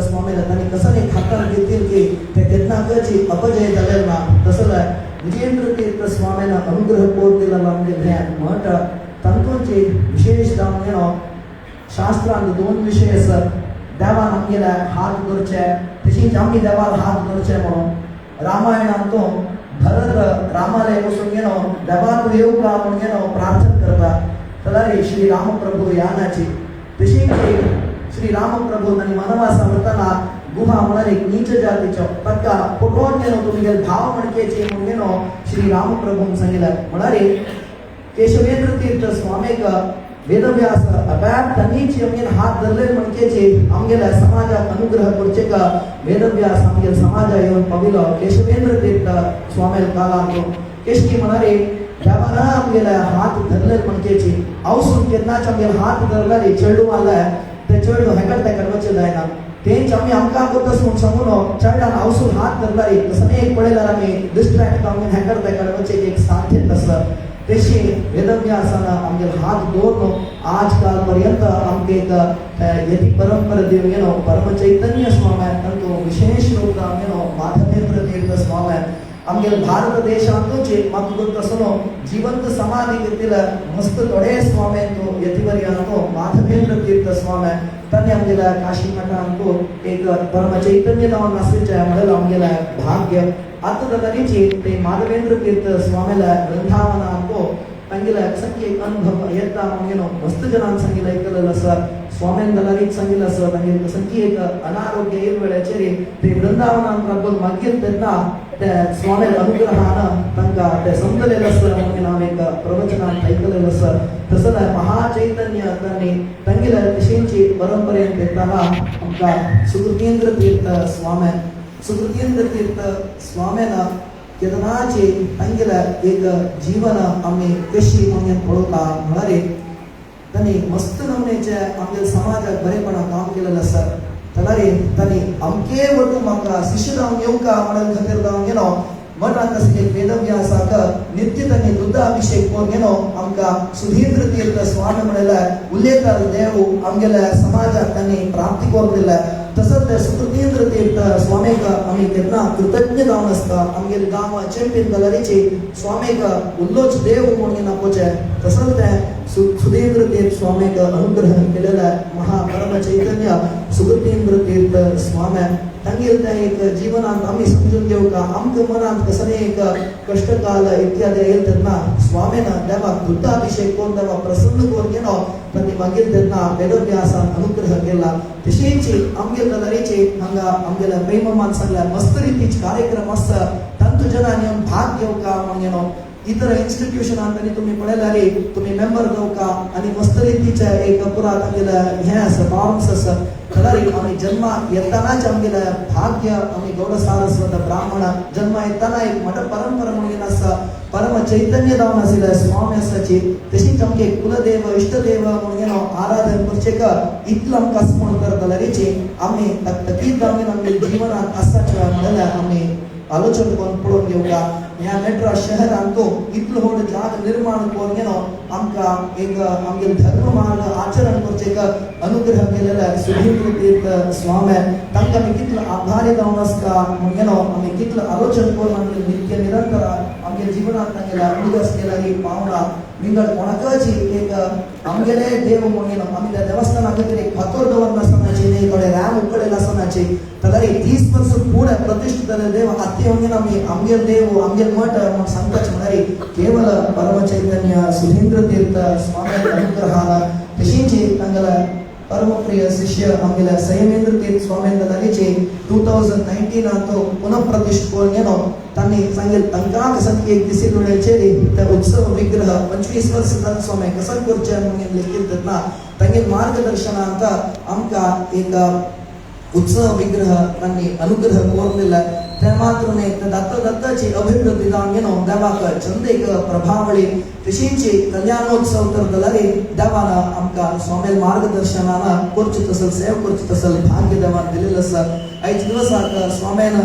स्वामीला त्यांनी कसं नाही खातर घेतील की ते केतनाकची अपजय झालेलं ना तसं विजेंद्र तीर्थ स्वामीला अनुग्रह कोरलेला लांबले ध्यान मठ तंतोंचे विशेष दामनेनो शास्त्रांत दोन विषय असत देवान आमगेला हात धरचे तशीच आम्ही देवाला हात धरचे म्हणून रामायणांतो भरत रामाला बसून गेलो देवान येऊ का म्हणून गेलो प्रार्थना करता तलारी श्री रामप्रभू यानाची तशीच श्री रामप्रभू आणि वनवास वरताना गुहा म्हणून एक नीच जातीचो पक्का फोटोन गेलो तुम्ही भाव म्हणकेचे म्हणून गेलो श्री रामप्रभू सांगितलं म्हणारे केशवेंद्र तीर्थ स्वामीक वेदव्यास अबाद तनीच आमगेन हात धरले म्हणकेचे आमगेला समाजात अनुग्रह करचे का वेदव्यास आमगेल समाज येऊन पविलो केशवेंद्र तीर्थ स्वामी कालांतो केशकी म्हणारे देवाना आमगेला हात धरले म्हणकेचे औसून केतनाच आमगेल हात धरले चेडू आला ते चेडू हेकट ते करवचे जायना तेच आम्ही आमका करतस म्हणून सांगून चेडून औसून हात धरले तसं एक पडेला आम्ही डिस्ट्रॅक्ट आमगेन हेकट ते करवचे एक साध्य तसं तशी वेदव्यासाना आमगे हात दोन आजकाल पर्यंत आमगे एक यति परंपरा देवगेनो परम चैतन्य स्वामी तंतो विशेष रूप आमगेनो माधवेंद्र तीर्थ स्वामी आमगे भारत देशांतोचे मगुतसनो जीवंत समाधी घेतील मस्त तोडे स्वामी तो यतिवर्यांतो माधवेंद्र तीर्थ स्वामी तने आमगेला काशी मठांतो एक परम चैतन्य दावन नसेचे म्हणलं आमगेला भाग्य आत्मदरीचे ते माधवेंद्र तीर्थ स्वामीला वृंदावनांतो ತಂಗಿಲ ಸಂಖ್ಯೆ ಅನುಭವ ಎತ್ತ ಅವನಿಗೇನೋ ಮಸ್ತ್ ಜನ ಸಂಗಿಲ ಇಕ್ಕಲ್ಲ ಸರ್ ಸ್ವಾಮಿಂದಲರಿ ಸಂಗಿಲ ಸರ್ ತಂಗಿಲ ಸಂಖ್ಯೆ ಅನಾರೋಗ್ಯ ಇರುವಳೆ ಚೇರಿ ते वृंदावन ಅಂತ ಬಂದು ಮಗ್ಗಿಲ್ತನ್ನ ते स्वामी अनुग्रहाನ ತಂಗ ते ಸಂತಲೆಲ ಸರ್ ಅವನಿಗೆ ನಾವೇಕ ಪ್ರವಚನ ಐಕಲೆಲ ಸರ್ तसला महा चैतन्य तने ತಂಗಿಲ ವಿಶೇಷಿ ಪರಂಪರೆ ಅಂತ ಇತ್ತಲ್ಲ ಅಂತ ಸುಕೃತೀಂದ್ರ ತೀರ್ಥ स्वामीना केतनाचे अंगेला एक जीवन आम्ही कशी म्हणून पळवता म्हणारे त्यांनी मस्त नमनेच्या आमच्या समाजात बरेपणा काम केलेलं सर तलारे त्यांनी अमके वटू म्हाका शिष्य जावन येऊ का म्हणून खातीर जावन गेलो मठ आतां वेदव्यासाक नित्य त्यांनी दुधाभिषेक करून गेलो आमकां सुधींद्र तीर्थ स्वामी म्हणल्यार उल्लेखदार देव आमगेल्या समाजात त्यांनी प्राप्ती करून दिल्या तसंच सुकृतींद्र तीर्थ स्वामीक आम्ही केतना कृतज्ञ जावन आसता आमगेल गांव चेंपिन गलरीचे स्वामीक उल्लोच देव म्हणून आपोचे तसंच ते सुधींद्र तीर्थ स्वामीक अनुग्रह केलेला महापरम चैतन्य सुकृतींद्र तीर्थ स्वामी ತಂಗಿಲ್ एक जीवनात आम्ही समजून घेऊ का आमच्या मनात कसं एक कष्टकाल इत्यादी येतना स्वामीना देवा दुधाभिषेक करून देवा प्रसन्न करून गेलो पण मागील त्यांना वेदव्यासान अनुग्रह केला तशीच आमगेल दलरीचे हांगा आमगेला प्रेम माणसाला मस्त रीतीचे कार्यक्रम असता तंतु जनांनी भाग घेऊ का म्हणून इतर इन्स्टिट्यूशन आणि तुम्ही पळयला रे तुम्ही मेंबर जाऊ का आणि मस्त रीतीचे एक पुरात आमगेला हे असं बाउंस असं तलारी आम्ही जन्म येतानाच आमगेला भाग्य आम्ही गौड सारस्वत ब्राह्मण जन्म येताना एक मठ परंपरा म्हणून असं परम चैतन्य दावन आशिल्ले स्वामी आसाची तशीच आमगे कुलदेव इष्टदेव म्हणून आराधन करचे का इतलं आमकां स्मरण करतलेचे आम्ही तकीत आमगे आमगे जीवनात आसाच्या म्हणल्यार आम्ही आलोचना करून पळोवन घेऊ का ह्या मेट्रो शहरांतो इतलो व्हड जाग निर्माण करून गेलो आमकां एक आमगे धर्म मार्ग आचरण करचे का अनुग्रह केलेला सुधींद्र तीर्थ स्वामी तांकां आमी कितलो आभारी जावन आसता म्हणून आमी कितलो आलोचना करून आमगे नित्य निरंतर आमगे जीवनात तांगेला उदस केल्यारी पावना विंगड कोणाकची एक आमगेले देव म्हणून आमी त्या देवस्थाना खातीर एक फातोर दवरना आसतनाची न्ही थोडे राम उकळेला आसतनाची तरी 30 वर्ष पुढे प्रतिष्ठित देव आती म्हणून आमी आमगे देव आमगे मठ म्हणून सांगपाचे म्हणारी केवळ परम चैतन्य सुधींद्र तीर्थ स्वामी अनुग्रहान तशीच तांगेला परम प्रिय शिष्य आमगेला संयमेंद्र तीर्थ स्वामी दलालीचे 2019 तो पुनः प्रतिष्ठित करून गेलो त्यांनी सांगेल तांकां कसं एक दिसी डोळ्याचे त्या उत्सव विग्रह 25 वर्ष जावन स्वामी कसं करचे म्हणून लेखीत ना तांगे मार्गदर्शनांत आमकां एक उत्सव विग्रह त्यांनी अनुग्रह करून दिला त्या मात्र नाही तर दत्ताची अभिवृद्धी जावन गेलो देवाक चंद एक प्रभावळी तशीच कल्याणोत्सव तर दलारी देवाना आमकां स्वामी मार्गदर्शनान करचे तसल सेव करचे तसल भाग्य देवान दिलेलं आसा आयज दिवसाक स्वामीन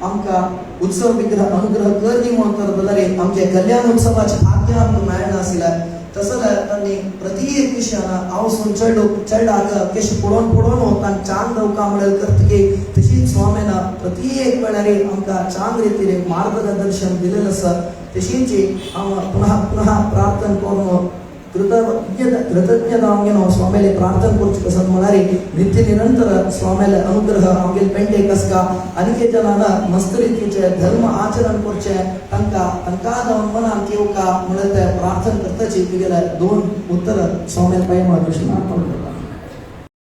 आमकां उत्सव विग्रह अनुग्रह करनी म्हणून तर दलारी आमचे कल्याण उत्सवाचे भाग्य आमकां मेळना आशिल्लें तसं त्यांनी प्रत्येक विषयानं आवसून चढाग कशी पुढून होता चांग रवका मिळेल करतके तशीच स्वामीनं प्रत्येक वेळारे आमका चांग रीतीने मार्गदर्शन दिलेलं असं तशीच पुन्हा प्रार्थना करून कृतज्ञता स्वामीले प्रार्थना करूच कसं म्हणारे नित्य निरंतर स्वामीला अनुग्रह आमगेल पेंटे कसका अनेक जनांना मस्त रीतीचे धर्म आचरण करचे तंका जाऊन मनान केव का म्हणत प्रार्थना करताची गेल्या 2 उत्तर स्वामीला पाहिजे कृष्ण